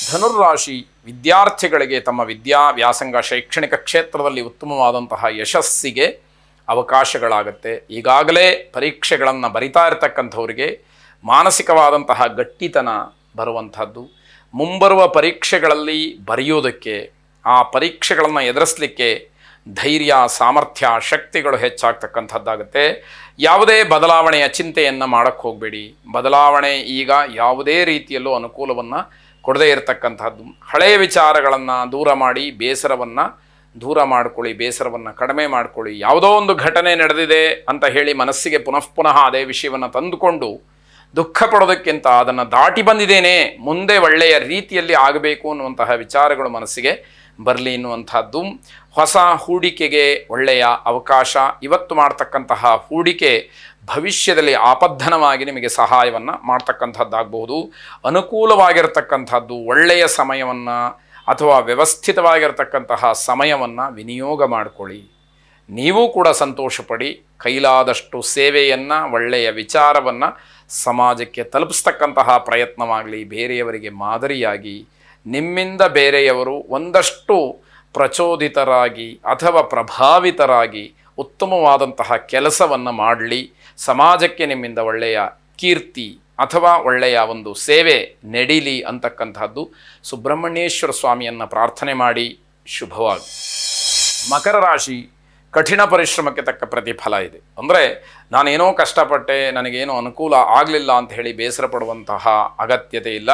ಧನುರ್ರಾಶಿ ವಿದ್ಯಾರ್ಥಿಗಳಿಗೆ ತಮ್ಮ ವ್ಯಾಸಂಗ ಶೈಕ್ಷಣಿಕ ಕ್ಷೇತ್ರದಲ್ಲಿ ಉತ್ತಮವಾದಂತಹ ಯಶಸ್ಸಿಗೆ ಅವಕಾಶಗಳಾಗುತ್ತೆ. ಈಗಾಗಲೇ ಪರೀಕ್ಷೆಗಳನ್ನು ಬರಿತಾ ಇರತಕ್ಕಂಥವರಿಗೆ ಮಾನಸಿಕವಾದಂತಹ ಗಟ್ಟಿತನ ಬರುವಂಥದ್ದು, ಮುಂಬರುವ ಪರೀಕ್ಷೆಗಳಲ್ಲಿ ಬರೆಯೋದಕ್ಕೆ, ಆ ಪರೀಕ್ಷೆಗಳನ್ನು ಎದುರಿಸಲಿಕ್ಕೆ ಧೈರ್ಯ, ಸಾಮರ್ಥ್ಯ, ಶಕ್ತಿಗಳು ಹೆಚ್ಚಾಗ್ತಕ್ಕಂಥದ್ದಾಗುತ್ತೆ. ಯಾವುದೇ ಬದಲಾವಣೆಯ ಚಿಂತೆಯನ್ನು ಮಾಡೋಕ್ಕೆ ಹೋಗಬೇಡಿ. ಬದಲಾವಣೆ ಈಗ ಯಾವುದೇ ರೀತಿಯಲ್ಲೂ ಅನುಕೂಲವನ್ನು ಕೊಡದೇ ಇರತಕ್ಕಂಥದ್ದು. ಹಳೆಯ ವಿಚಾರಗಳನ್ನು ದೂರ ಮಾಡಿ ಬೇಸರವನ್ನು ದೂರ ಮಾಡ್ಕೊಳ್ಳಿ, ಬೇಸರವನ್ನು ಕಡಿಮೆ ಮಾಡ್ಕೊಳ್ಳಿ. ಯಾವುದೋ ಒಂದು ಘಟನೆ ನಡೆದಿದೆ ಅಂತ ಹೇಳಿ ಮನಸ್ಸಿಗೆ ಪುನಃ ಅದೇ ವಿಷಯವನ್ನು ತಂದುಕೊಂಡು ದುಃಖ ಪಡೋದಕ್ಕಿಂತ ಅದನ್ನು ದಾಟಿ ಬಂದಿದ್ದೇನೆ, ಮುಂದೆ ಒಳ್ಳೆಯ ರೀತಿಯಲ್ಲಿ ಆಗಬೇಕು ಅನ್ನುವಂತಹ ವಿಚಾರಗಳು ಮನಸ್ಸಿಗೆ ಬರಲಿ ಎನ್ನುವಂಥದ್ದು. ಹೊಸ ಹೂಡಿಕೆಗೆ ಒಳ್ಳೆಯ ಅವಕಾಶ. ಇವತ್ತು ಮಾಡ್ತಕ್ಕಂತಹ ಹೂಡಿಕೆ ಭವಿಷ್ಯದಲ್ಲಿ ಆಪद्धನವಾಗಿ ನಿಮಗೆ ಸಹಾಯವನ್ನು ಮಾಡ್ತಕ್ಕಂಥದ್ದಾಗಬಹುದು. ಅನುಕೂಲವಾಗಿರತಕ್ಕಂಥದ್ದು ಒಳ್ಳೆಯ ಸಮಯವನ್ನು ಅಥವಾ ವ್ಯವಸ್ಥಿತವಾಗಿರತಕ್ಕಂತಹ ಸಮಯವನ್ನು ವಿನಿಯೋಗ ಮಾಡಿಕೊಳ್ಳಿ. ನೀವು ಕೂಡ ಸಂತೋಷಪಡಿ. ಕೈಲಾದಷ್ಟು ಸೇವೆಯನ್ನು, ಒಳ್ಳೆಯ ವಿಚಾರವನ್ನು ಸಮಾಜಕ್ಕೆ ತಲುಪಿಸ್ತಕ್ಕಂತಹ ಪ್ರಯತ್ನವಾಗಲಿ. ಬೇರೆಯವರಿಗೆ ಮಾದರಿಯಾಗಿ ನಿಮ್ಮಿಂದ ಬೇರೆಯವರು ಒಂದಷ್ಟು ಪ್ರಚೋದಿತರಾಗಿ ಅಥವಾ ಪ್ರಭಾವಿತರಾಗಿ ಉತ್ತಮವಾದಂತಹ ಕೆಲಸವನ್ನು ಮಾಡಲಿ. ಸಮಾಜಕ್ಕೆ ನಿಮ್ಮಿಂದ ಒಳ್ಳೆಯ ಕೀರ್ತಿ ಅಥವಾ ಒಳ್ಳೆಯ ಒಂದು ಸೇವೆ ನಡೀಲಿ ಅಂತಕ್ಕಂಥದ್ದು. ಸುಬ್ರಹ್ಮಣ್ಯೇಶ್ವರ ಸ್ವಾಮಿಯನ್ನು ಪ್ರಾರ್ಥನೆ ಮಾಡಿ. ಶುಭವಾಗಿ. ಮಕರ ರಾಶಿ ಕಠಿಣ ಪರಿಶ್ರಮಕ್ಕೆ ತಕ್ಕ ಪ್ರತಿಫಲ ಇದೆ. ಅಂದರೆ ನಾನೇನೋ ಕಷ್ಟಪಟ್ಟೆ, ನನಗೇನೋ ಅನುಕೂಲ ಆಗಲಿಲ್ಲ ಅಂತ ಹೇಳಿ ಬೇಸರ ಪಡುವಂತಹ ಅಗತ್ಯತೆ ಇಲ್ಲ.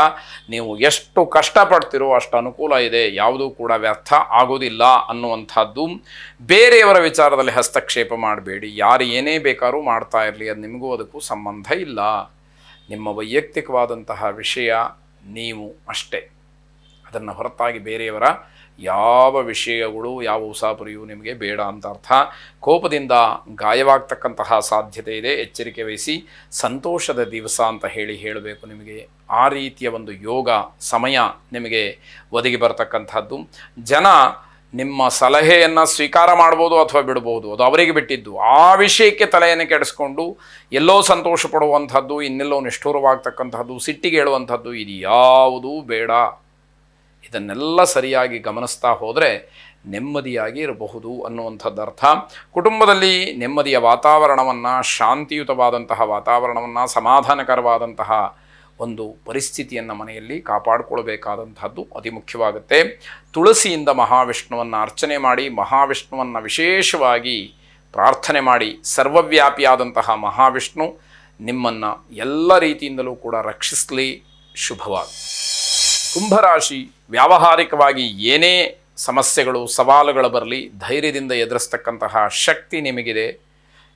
ನೀವು ಎಷ್ಟು ಕಷ್ಟಪಡ್ತಿರೋ ಅಷ್ಟು ಅನುಕೂಲ ಇದೆ, ಯಾವುದೂ ಕೂಡ ವ್ಯರ್ಥ ಆಗೋದಿಲ್ಲ ಅನ್ನುವಂಥದ್ದು. ಬೇರೆಯವರ ವಿಚಾರದಲ್ಲಿ ಹಸ್ತಕ್ಷೇಪ ಮಾಡಬೇಡಿ. ಯಾರು ಏನೇ ಬೇಕಾದ್ರೂ ಮಾಡ್ತಾ ಇರಲಿ, ಅದು ನಿಮಗೂ ಅದಕ್ಕೂ ಸಂಬಂಧ ಇಲ್ಲ. ನಿಮ್ಮ ವೈಯಕ್ತಿಕವಾದಂತಹ ವಿಷಯ ನೀವು ಅಷ್ಟೇ. ಅದನ್ನು ಹೊರತಾಗಿ ಬೇರೆಯವರ ಯಾವ ವಿಷಯಗಳು, ಯಾವ ಉಸಾಪರಿಯೂ ನಿಮಗೆ ಬೇಡ ಅಂತ ಅರ್ಥ. ಕೋಪದಿಂದ ಗಾಯವಾಗ್ತಕ್ಕಂತಹ ಸಾಧ್ಯತೆ ಇದೆ, ಎಚ್ಚರಿಕೆ ವಹಿಸಿ. ಸಂತೋಷದ ದಿವಸ ಅಂತ ಹೇಳಬೇಕು ನಿಮಗೆ. ಆ ರೀತಿಯ ಒಂದು ಯೋಗ ಸಮಯ ನಿಮಗೆ ಒದಗಿ ಬರತಕ್ಕಂಥದ್ದು. ಜನ ನಿಮ್ಮ ಸಲಹೆಯನ್ನು ಸ್ವೀಕಾರ ಮಾಡ್ಬೋದು ಅಥವಾ ಬಿಡ್ಬೋದು, ಅದು ಅವರಿಗೆ ಬಿಟ್ಟಿದ್ದು. ಆ ವಿಷಯಕ್ಕೆ ತಲೆಯನ್ನು ಕೆಡಿಸ್ಕೊಂಡು ಎಲ್ಲೋ ಸಂತೋಷ ಪಡುವಂಥದ್ದು, ಇನ್ನೆಲ್ಲೋ ನಿಷ್ಠುರವಾಗ್ತಕ್ಕಂಥದ್ದು, ಸಿಟ್ಟಿಗೆ ಹೇಳುವಂಥದ್ದು, ಇದು ಯಾವುದೂ ಬೇಡ. ಇದನ್ನೆಲ್ಲ ಸರಿಯಾಗಿ ಗಮನಿಸ್ತಾ ಹೋದರೆ ನೆಮ್ಮದಿಯಾಗಿ ಇರಬಹುದು ಅನ್ನುವಂಥದ್ದು ಅರ್ಥ. ಕುಟುಂಬದಲ್ಲಿ ನೆಮ್ಮದಿಯ ವಾತಾವರಣವನ್ನು, ಶಾಂತಿಯುತವಾದಂತಹ ವಾತಾವರಣವನ್ನು, ಸಮಾಧಾನಕರವಾದಂತಹ ಒಂದು ಪರಿಸ್ಥಿತಿಯನ್ನು ಮನೆಯಲ್ಲಿ ಕಾಪಾಡಿಕೊಳ್ಬೇಕಾದಂಥದ್ದು ಅತಿ ಮುಖ್ಯವಾಗುತ್ತೆ. ತುಳಸಿಯಿಂದ ಮಹಾವಿಷ್ಣುವನ್ನು ಅರ್ಚನೆ ಮಾಡಿ, ಮಹಾವಿಷ್ಣುವನ್ನು ವಿಶೇಷವಾಗಿ ಪ್ರಾರ್ಥನೆ ಮಾಡಿ. ಸರ್ವವ್ಯಾಪಿಯಾದಂತಹ ಮಹಾವಿಷ್ಣು ನಿಮ್ಮನ್ನು ಎಲ್ಲ ರೀತಿಯಿಂದಲೂ ಕೂಡ ರಕ್ಷಿಸಲಿ. ಶುಭವಾಗಿ. ಕುಂಭರಾಶಿ ವ್ಯಾವಹಾರಿಕವಾಗಿ ಏನೇ ಸಮಸ್ಯೆಗಳು, ಸವಾಲುಗಳು ಬರಲಿ, ಧೈರ್ಯದಿಂದ ಎದುರಿಸ್ತಕ್ಕಂತಹ ಶಕ್ತಿ ನಿಮಗಿದೆ.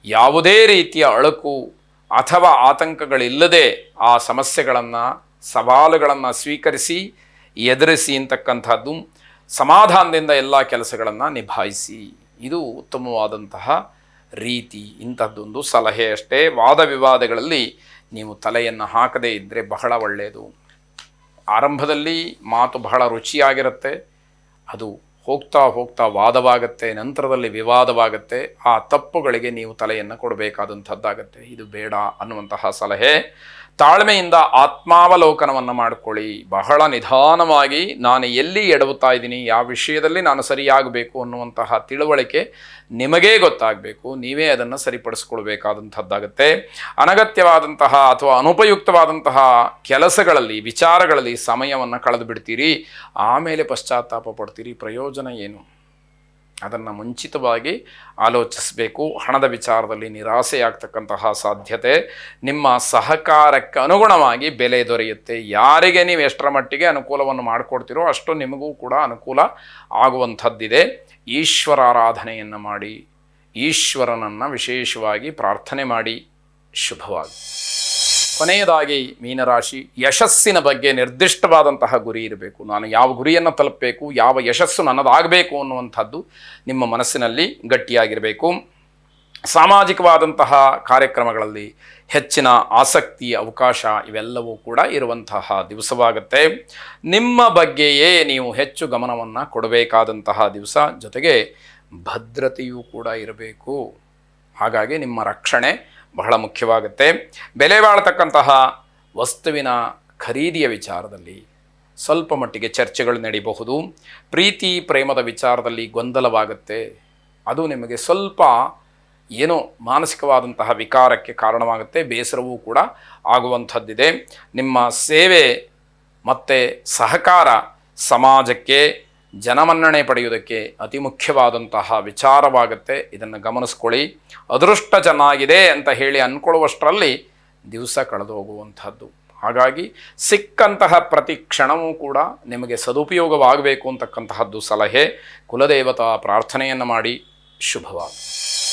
ಯಾವುದೇ ರೀತಿಯ ಅಳುಕು ಅಥವಾ ಆತಂಕಗಳಿಲ್ಲದೆ ಆ ಸಮಸ್ಯೆಗಳನ್ನು, ಸವಾಲುಗಳನ್ನು ಸ್ವೀಕರಿಸಿ ಎದುರಿಸಿ ಅಂತಕ್ಕಂಥದ್ದು. ಸಮಾಧಾನದಿಂದ ಎಲ್ಲ ಕೆಲಸಗಳನ್ನು ನಿಭಾಯಿಸಿ. ಇದು ಉತ್ತಮವಾದಂತಹ ರೀತಿ. ಇಂಥದ್ದೊಂದು ಸಲಹೆ ಅಷ್ಟೇ. ವಾದ ವಿವಾದಗಳಲ್ಲಿ ನೀವು ತಲೆಯನ್ನು ಹಾಕದೇ ಇದ್ದರೆ ಬಹಳ ಒಳ್ಳೆಯದು. ಆರಂಭದಲ್ಲಿ ಮಾತು ಬಹಳ ರುಚಿಯಾಗಿರುತ್ತೆ, ಅದು ಹೋಗ್ತಾ ಹೋಗ್ತಾ ವಾದವಾಗುತ್ತೆ, ನಂತರದಲ್ಲಿ ವಿವಾದವಾಗುತ್ತೆ. ಆ ತಪ್ಪುಗಳಿಗೆ ನೀವು ತಲೆಯನ್ನು ಕೊಡಬೇಕಾದಂಥದ್ದಾಗತ್ತೆ. ಇದು ಬೇಡ ಅನ್ನುವಂತಹ ಸಲಹೆ. ತಾಳ್ಮೆಯಿಂದ ಆತ್ಮಾವಲೋಕನವನ್ನು ಮಾಡಿಕೊಳ್ಳಿ. ಬಹಳ ನಿಧಾನವಾಗಿ ನಾನು ಎಲ್ಲಿ ಎಡವುತ್ತಾ ಇದ್ದೀನಿ, ಯಾವ ವಿಷಯದಲ್ಲಿ ನಾನು ಸರಿಯಾಗಬೇಕು ಅನ್ನುವಂತಹ ತಿಳುವಳಿಕೆ ನಿಮಗೇ ಗೊತ್ತಾಗಬೇಕು. ನೀವೇ ಅದನ್ನು ಸರಿಪಡಿಸ್ಕೊಳ್ಬೇಕಾದಂಥದ್ದಾಗತ್ತೆ. ಅನಗತ್ಯವಾದಂತಹ ಅಥವಾ ಅನುಪಯುಕ್ತವಾದಂತಹ ಕೆಲಸಗಳಲ್ಲಿ, ವಿಚಾರಗಳಲ್ಲಿ ಸಮಯವನ್ನು ಕಳೆದು ಬಿಡ್ತೀರಿ. ಆಮೇಲೆ ಪಶ್ಚಾತ್ತಾಪ ಪಡ್ತೀರಿ. ಪ್ರಯೋಜನ ಏನು? ಅದನ್ನು ಮುಂಚಿತವಾಗಿ ಆಲೋಚಿಸಬೇಕು. ಹಣದ ವಿಚಾರದಲ್ಲಿ ನಿರಾಸೆಯಾಗ್ತಕ್ಕಂತಹ ಸಾಧ್ಯತೆ. ನಿಮ್ಮ ಸಹಕಾರಕ್ಕೆ ಅನುಗುಣವಾಗಿ ಬೆಲೆ ದೊರೆಯುತ್ತೆ. ಯಾರಿಗೆ ನೀವು ಎಷ್ಟರ ಮಟ್ಟಿಗೆ ಅನುಕೂಲವನ್ನು ಮಾಡಿಕೊಡ್ತೀರೋ ಅಷ್ಟು ನಿಮಗೂ ಕೂಡ ಅನುಕೂಲ ಆಗುವಂಥದ್ದಿದೆ. ಈಶ್ವರಾರಾಧನೆಯನ್ನು ಮಾಡಿ, ಈಶ್ವರನನ್ನು ವಿಶೇಷವಾಗಿ ಪ್ರಾರ್ಥನೆ ಮಾಡಿ. ಶುಭವಾಗಿ. ಕೊನೆಯದಾಗಿ ಮೀನರಾಶಿ, ಯಶಸ್ಸಿನ ಬಗ್ಗೆ ನಿರ್ದಿಷ್ಟವಾದಂತಹ ಗುರಿ ಇರಬೇಕು. ನಾನು ಯಾವ ಗುರಿಯನ್ನು ತಲುಪಬೇಕು, ಯಾವ ಯಶಸ್ಸು ನನ್ನದಾಗಬೇಕು ಅನ್ನುವಂಥದ್ದು ನಿಮ್ಮ ಮನಸ್ಸಿನಲ್ಲಿ ಗಟ್ಟಿಯಾಗಿರಬೇಕು. ಸಾಮಾಜಿಕವಾದಂತಹ ಕಾರ್ಯಕ್ರಮಗಳಲ್ಲಿ ಹೆಚ್ಚಿನ ಆಸಕ್ತಿ, ಅವಕಾಶ ಇವೆಲ್ಲವೂ ಕೂಡ ಇರುವಂತಹ ದಿವಸವಾಗುತ್ತೆ. ನಿಮ್ಮ ಬಗ್ಗೆಯೇ ನೀವು ಹೆಚ್ಚು ಗಮನವನ್ನು ಕೊಡಬೇಕಾದಂತಹ ದಿವಸ. ಜೊತೆಗೆ ಭದ್ರತೆಯೂ ಕೂಡ ಇರಬೇಕು. ಹಾಗಾಗಿ ನಿಮ್ಮ ರಕ್ಷಣೆ ಬಹಳ ಮುಖ್ಯವಾಗುತ್ತೆ. ಬೆಲೆ ಬಾಳತಕ್ಕಂತಹ ವಸ್ತುವಿನ ಖರೀದಿಯ ವಿಚಾರದಲ್ಲಿ ಸ್ವಲ್ಪ ಮಟ್ಟಿಗೆ ಚರ್ಚೆಗಳು ನಡೀಬಹುದು. ಪ್ರೀತಿ ಪ್ರೇಮದ ವಿಚಾರದಲ್ಲಿ ಗೊಂದಲವಾಗುತ್ತೆ. ಅದು ನಿಮಗೆ ಸ್ವಲ್ಪ ಏನೋ ಮಾನಸಿಕವಾದಂತಹ ವಿಕಾರಕ್ಕೆ ಕಾರಣವಾಗುತ್ತೆ. ಬೇಸರವೂ ಕೂಡ ಆಗುವಂಥದ್ದಿದೆ. ನಿಮ್ಮ ಸೇವೆ ಮತ್ತು ಸಹಕಾರ ಸಮಾಜಕ್ಕೆ ಜನಮನ್ನಣೆ ಪಡೆಯುವುದಕ್ಕೆ ಅತಿ ಮುಖ್ಯವಾದಂತಹ ವಿಚಾರವಾಗುತ್ತೆ. ಇದನ್ನು ಗಮನಿಸ್ಕೊಳ್ಳಿ. ಅದೃಷ್ಟ ಚೆನ್ನಾಗಿದೆ ಅಂತ ಹೇಳಿ ಅಂದ್ಕೊಳ್ಳುವಷ್ಟರಲ್ಲಿ ದಿವಸ ಕಳೆದು ಹೋಗುವಂಥದ್ದು. ಹಾಗಾಗಿ ಸಿಕ್ಕಂತಹ ಪ್ರತಿ ಕ್ಷಣವೂ ಕೂಡ ನಿಮಗೆ ಸದುಪಯೋಗವಾಗಬೇಕು ಅಂತಕ್ಕಂತಹದ್ದು ಸಲಹೆ. ಕುಲದೇವತಾ ಪ್ರಾರ್ಥನೆಯನ್ನು ಮಾಡಿ. ಶುಭವಾಗಲಿ.